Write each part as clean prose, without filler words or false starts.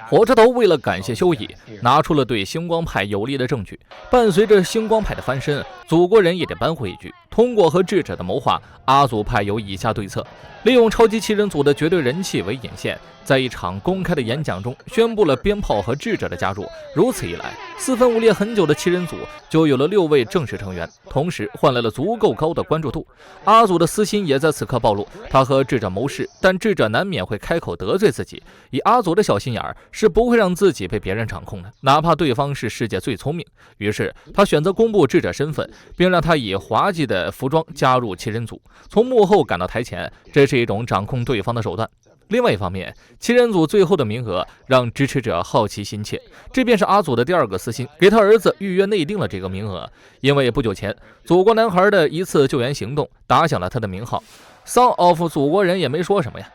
火车头为了感谢修乙，拿出了对星光派有利的证据。伴随着星光派的翻身，祖国人也得扳回一局。通过和智者的谋划，阿祖派有以下对策：利用超级七人组的绝对人气为引线，在一场公开的演讲中宣布了鞭炮和智者的加入。如此一来，四分五裂很久的七人组就有了6位正式成员，同时换来了足够高的关注度。阿祖的私心也在此刻暴露，他和智者谋事，但智者难免会开口得罪自己。以阿祖的小心眼儿，是不会让自己被别人掌控的，哪怕对方是世界最聪明。于是他选择公布智者身份，并让他以滑稽的服装加入七人组，从幕后赶到台前，这是一种掌控对方的手段。另外一方面，七人组最后的名额让支持者好奇心切，这便是阿祖的第二个私心，给他儿子预约内定了这个名额。因为不久前祖国男孩的一次救援行动打响了他的名号。Son of 祖国人也没说什么呀。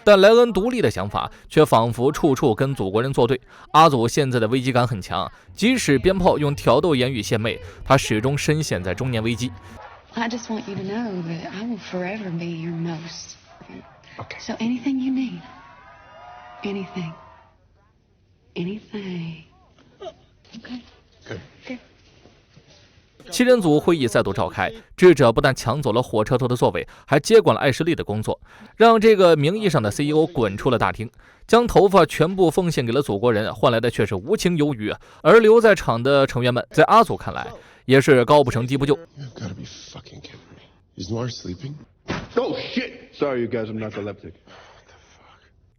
但莱恩独立的想法却仿佛处处跟祖国人作对。阿祖现在的危机感很强，即使鞭炮用挑逗言语献媚，他始终深陷在中年危机。I just want you to know that I will forever be your most. Okay. So anything you need, anything. Okay. Good. 七人组会议再度召开，智者不但抢走了火车头的座位，还接管了艾什利的工作，让这个名义上的 CEO 滚出了大厅，将头发全部奉献给了祖国人，换来的却是无情鱿鱼。而留在场的成员们，在阿祖看来，也是高不成低不就。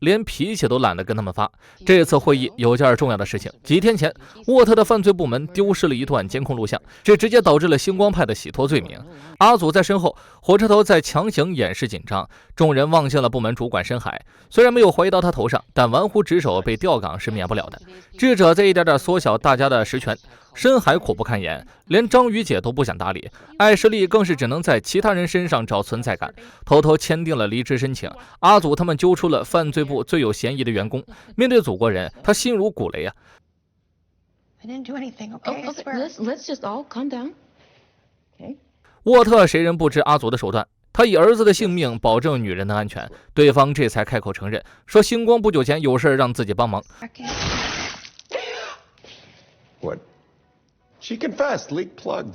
连脾气都懒得跟他们发。这次会议有件重要的事情，几天前沃特的犯罪部门丢失了一段监控录像，这直接导致了星光派的洗脱罪名。阿祖在身后，火车头在强行掩饰紧张，众人望向了部门主管深海，虽然没有怀疑到他头上，但玩忽职守被调岗是免不了的。智者在一点点缩小大家的实权，深海苦不堪言，连章鱼姐都不想搭理，艾什利更是只能在其他人身上找存在感，偷偷签订了离职申请。阿祖他们揪出了犯罪部最有嫌疑的员工，面对祖国人，他心如鼓雷啊。沃特谁人不知阿祖的手段，他以儿子的性命保证女人的安全，对方这才开口承认，说星光不久前有事让自己帮忙。What? She confessed, leak plugged.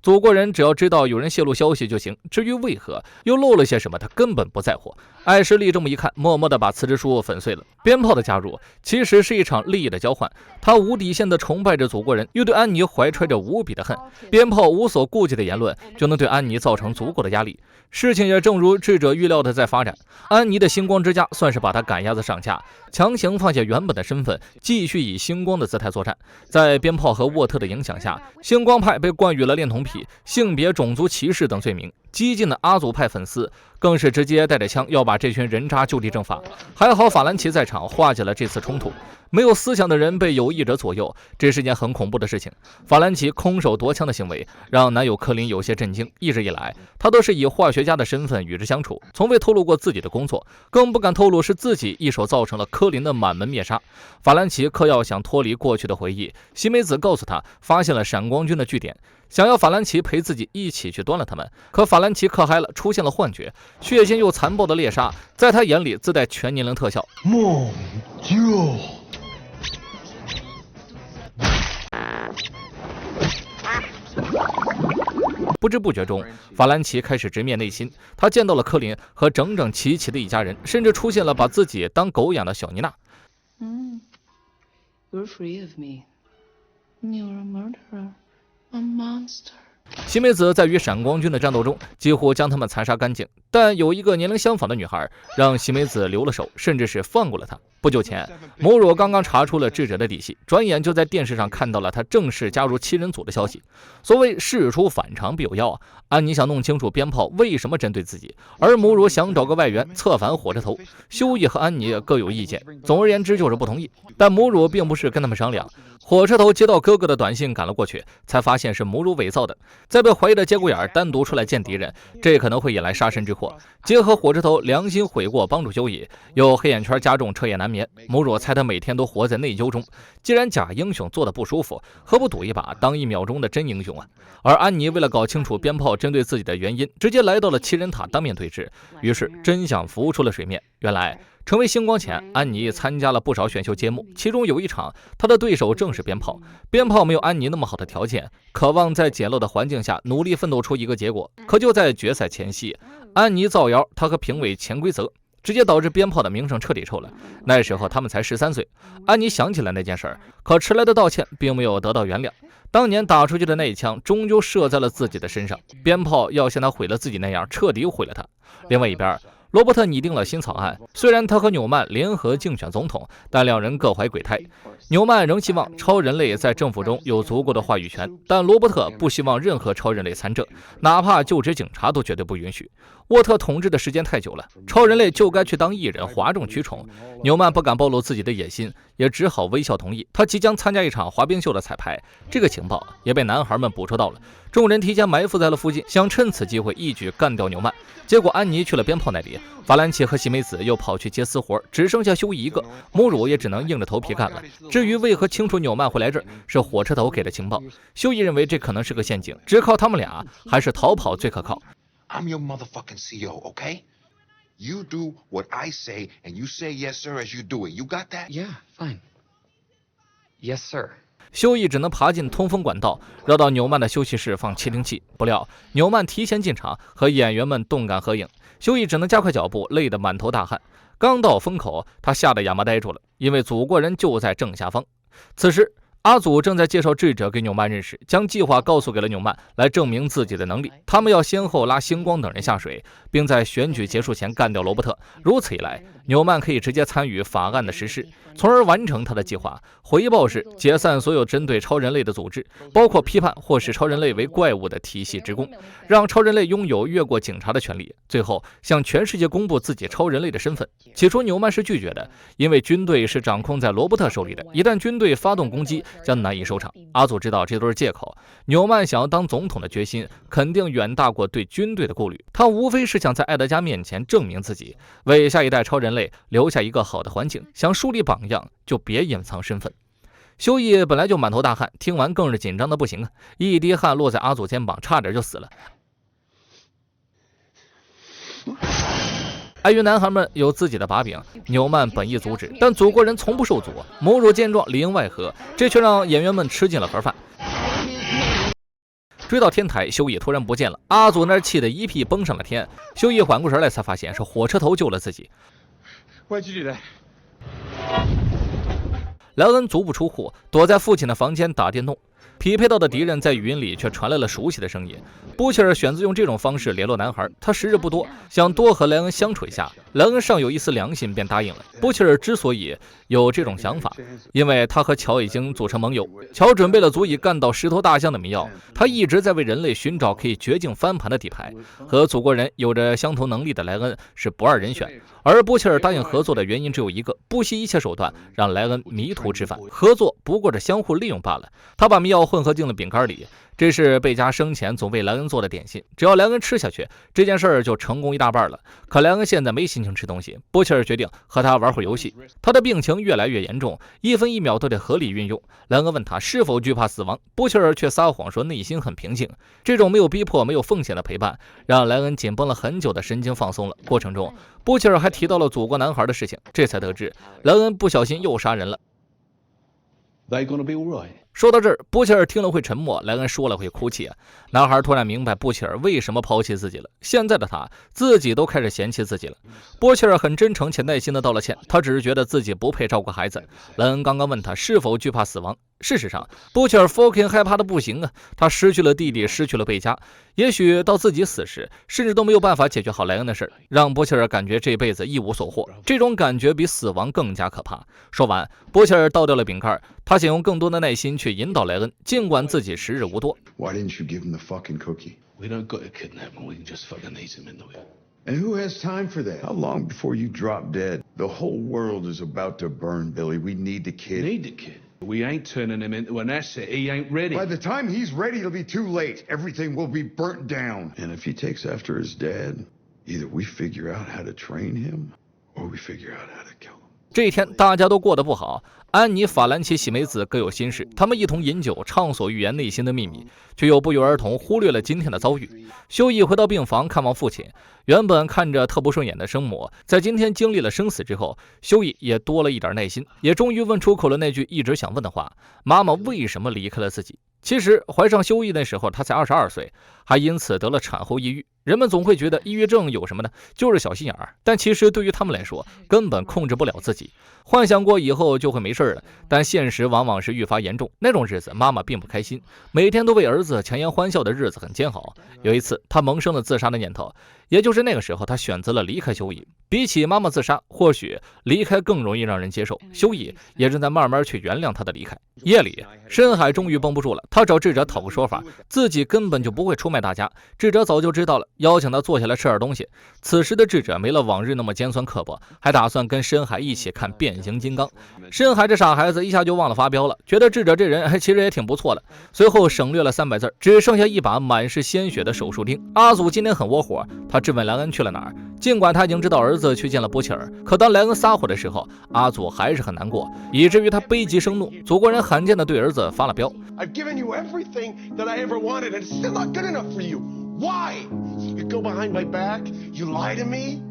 祖国人只要知道有人泄露消息就行，至于为何又漏了些什么，他根本不在乎。艾什利这么一看，默默地把辞职书粉碎了。鞭炮的加入其实是一场利益的交换，他无底线地崇拜着祖国人，又对安妮怀揣着无比的恨。鞭炮无所顾忌的言论就能对安妮造成足够的压力。事情也正如智者预料的在发展，安妮的星光之家算是把他赶鸭子上架，强行放下原本的身份，继续以星光的姿态作战。在鞭炮和沃特的影响下，星光派被冠以了恋童癖、性别种族歧视等罪名。激进的阿祖派粉丝更是直接带着枪要把这群人渣就地正法。还好法兰奇在场化解了这次冲突，没有思想的人被有意者左右，这是件很恐怖的事情。法兰奇空手夺枪的行为让男友科林有些震惊，一直以来他都是以化学家的身份与之相处，从未透露过自己的工作，更不敢透露是自己一手造成了科林的满门灭杀。法兰奇嗑药想脱离过去的回忆，西梅子告诉他发现了闪光军的据点，想要法兰奇陪自己一起去端了他们，可法兰奇嗑嗨了，出现了幻觉，血腥又残暴的猎杀在他眼里自带全年龄特效。不知不觉中，法兰奇开始直面内心，他见到了科林和整整齐齐的一家人，甚至出现了把自己当狗养的小妮娜。You're free of me. You're a murderer, a monster. 西梅子在与闪光军的战斗中几乎将他们残杀干净，但有一个年龄相仿的女孩让西梅子留了手，甚至是放过了她。不久前，母乳刚刚查出了智者的底细，转眼就在电视上看到了他正式加入七人组的消息。所谓事出反常必有妖啊！安妮想弄清楚鞭炮为什么针对自己，而母乳想找个外援策反火车头。修义和安妮各有意见，总而言之就是不同意。但母乳并不是跟他们商量，火车头接到哥哥的短信赶了过去，才发现是母乳伪造的。在被怀疑的节骨眼单独出来见敌人，这可能会引来杀身之祸。结合火车头良心悔过帮助休矣，又黑眼圈加重彻夜难眠，母乳猜他每天都活在内疚中。既然假英雄做的不舒服，何不赌一把，当1秒钟的真英雄啊？而安妮为了搞清楚鞭炮针对自己的原因，直接来到了7人塔当面对质。于是真相浮出了水面，原来成为星光前，安妮参加了不少选秀节目，其中有一场，她的对手正是鞭炮。鞭炮没有安妮那么好的条件，渴望在简陋的环境下努力奋斗出一个结果。可就在决赛前夕，安妮造谣她和评委潜规则，直接导致鞭炮的名声彻底臭了。那时候他们才13岁，安妮想起来那件事儿，可迟来的道歉并没有得到原谅。当年打出去的那一枪，终究射在了自己的身上，鞭炮要像他毁了自己那样，彻底毁了他。另外一边，罗伯特拟定了新草案，虽然他和纽曼联合竞选总统，但两人各怀鬼胎。纽曼仍希望超人类在政府中有足够的话语权，但罗伯特不希望任何超人类参政，哪怕就职警察都绝对不允许。沃特统治的时间太久了，超人类就该去当艺人，哗众取宠。纽曼不敢暴露自己的野心，也只好微笑同意。他即将参加一场滑冰秀的彩排，这个情报也被男孩们捕捉到了。众人提前埋伏在了附近，想趁此机会一举干掉纽曼。结果安妮去了鞭炮那里，法兰奇和西梅子又跑去接私活，只剩下休伊一个，母乳也只能硬着头皮干了。至于为何清楚纽曼会来这儿，是火车头给的情报。休伊认为这可能是个陷阱，只靠他们俩还是逃跑最可靠。I'm your motherfucking CEO, okay? You do what I say, and you say yes, sir, as you do it. You got that? Yeah, fine. Yes, sir. 休伊只能爬进通风管道，绕到纽曼的休息室放窃听器。不料纽曼提前进场，和演员们动感合影。休伊只能加快脚步，累得满头大汗。刚到风口，他吓得哑巴呆住了，因为祖国人就在正下方。此时阿祖正在介绍智者给纽曼认识，将计划告诉给了纽曼，来证明自己的能力。他们要先后拉星光等人下水，并在选举结束前干掉罗伯特。如此一来，纽曼可以直接参与法案的实施，从而完成他的计划。回报是解散所有针对超人类的组织，包括批判或使超人类为怪物的体系职工，让超人类拥有越过警察的权利。最后向全世界公布自己超人类的身份。起初纽曼是拒绝的，因为军队是掌控在罗伯特手里的，一旦军队发动攻击，将难以收场。阿祖知道这都是借口，纽曼想要当总统的决心肯定远大过对军队的顾虑。他无非是想在艾德加面前证明自己，为下一代超人类留下一个好的环境，想树立榜样，就别隐藏身份。休伊本来就满头大汗，听完更是紧张的不行啊！一滴汗落在阿祖肩膀，差点就死了。碍于男孩们有自己的把柄，纽曼本意阻止，但祖国人从不受阻。母乳见状里应外合，这却让演员们吃进了盒饭。追到天台，休伊突然不见了，阿祖那气得一屁崩上了天。休伊缓过神来，才发现是火车头救了自己。Why'd you do that? 莱恩足不出户，躲在父亲的房间打电动。匹配到的敌人在语音里却传来了熟悉的声音。布切尔选择用这种方式联络男孩，他时日不多，想多和莱恩相处一下。莱恩尚有一丝良心，便答应了。布切尔之所以有这种想法，因为他和乔已经组成盟友，乔准备了足以干倒石头大象的迷药，他一直在为人类寻找可以绝境翻盘的底牌。和祖国人有着相同能力的莱恩是不二人选。而布切尔答应合作的原因只有一个，不惜一切手段让莱恩迷途知返。合作不过是相互利用罢了。他把迷药混合进了饼干里，这是贝加生前总为莱恩做的点心，只要莱恩吃下去，这件事儿就成功一大半了。可莱恩现在没心情吃东西，布切尔决定和他玩会儿游戏。他的病情越来越严重，一分一秒都得合理运用。莱恩问他是否惧怕死亡，布切尔却撒谎说内心很平静。这种没有逼迫、没有风险的陪伴，让莱恩紧绷了很久的神经放松了。过程中，布切尔还提到了祖国男孩的事情，这才得知莱恩不小心又杀人了。They're gonna be all right. 说到这儿，布切尔听了会沉默，莱恩说了会哭泣啊。男孩突然明白布切尔为什么抛弃自己了，现在的他自己都开始嫌弃自己了。布切尔很真诚且耐心的道了歉，他只是觉得自己不配照顾孩子。莱恩刚刚问他是否惧怕死亡，事实上布切尔 fucking 害怕的不行啊，他失去了弟弟，失去了贝加，也许到自己死时甚至都没有办法解决好莱恩的事，让布切尔感觉这辈子一无所获，这种感觉比死亡更加可怕。说完，布切尔倒掉了饼干，他想用更多的耐心去引导莱恩，尽管自己时日无多。 Why didn't you give him the fucking cookie? We don't got to kidnap him. We can just fucking eat him in the way. And who has time for that? How long before you drop dead? The whole world is about to burn, Billy. We need the kid. Need the kid. We ain't turning him into an asset. He ain't ready. By the time he's ready, it'll be too late. Everything will be burnt down. And if he takes after his dad, either we figure out how to train him, or we figure out how to kill him. 这一天大家都过得不好，安妮、法兰奇、喜梅子各有心事，他们一同饮酒，畅所欲言内心的秘密，却又不约而同忽略了今天的遭遇。修义回到病房看望父亲，原本看着特不顺眼的生母，在今天经历了生死之后，修义也多了一点耐心，也终于问出口了那句一直想问的话：妈妈为什么离开了自己？其实怀上修义那时候他才22岁，还因此得了产后抑郁。人们总会觉得抑郁症有什么呢？就是小心眼儿。但其实对于他们来说，根本控制不了自己。幻想过以后就会没事了，但现实往往是愈发严重。那种日子，妈妈并不开心，每天都为儿子强颜欢笑的日子很煎熬。有一次，她萌生了自杀的念头，也就是那个时候，她选择了离开修义。比起妈妈自杀，或许离开更容易让人接受。修义也正在慢慢去原谅她的离开。夜里，深海终于绷不住了，他找智者讨个说法，自己根本就不会出卖大家。智者早就知道了，邀请他坐下来吃点东西。此时的智者没了往日那么尖酸刻薄，还打算跟深海一起看变形金刚。深海这傻孩子一下就忘了发飙了，觉得智者这人其实也挺不错的。随后省略了300字，只剩下一把满是鲜血的手术钉。阿祖今天很窝火，他质问莱恩去了哪儿。尽管他已经知道儿子去见了波切尔，可当莱恩撒谎的时候，阿祖还是很难过，以至于他悲极生怒。祖国人罕见的对儿子发了飙。I've given you everything that I ever wanted, and it's still not good enough for you. Why? You go behind my back? You lie to me?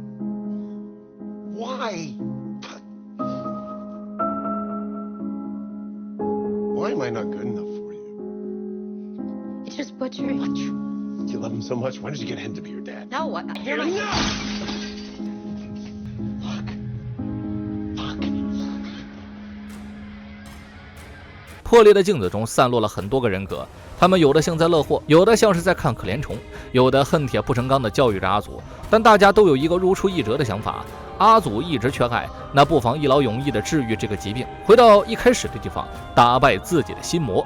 Why? Why am I not good enough for you? It's just Butcher. You love him so much. Why did you get him to be your dad? No, you're not. Fuck. 破裂的镜子中散落了很多个人格，他们有的幸灾乐祸，有的像是在看可怜虫，有的恨铁不成钢地教育着阿祖，但大家都有一个如出一辙的想法：阿祖一直缺爱，那不妨一劳永逸地治愈这个疾病，回到一开始的地方，打败自己的心魔。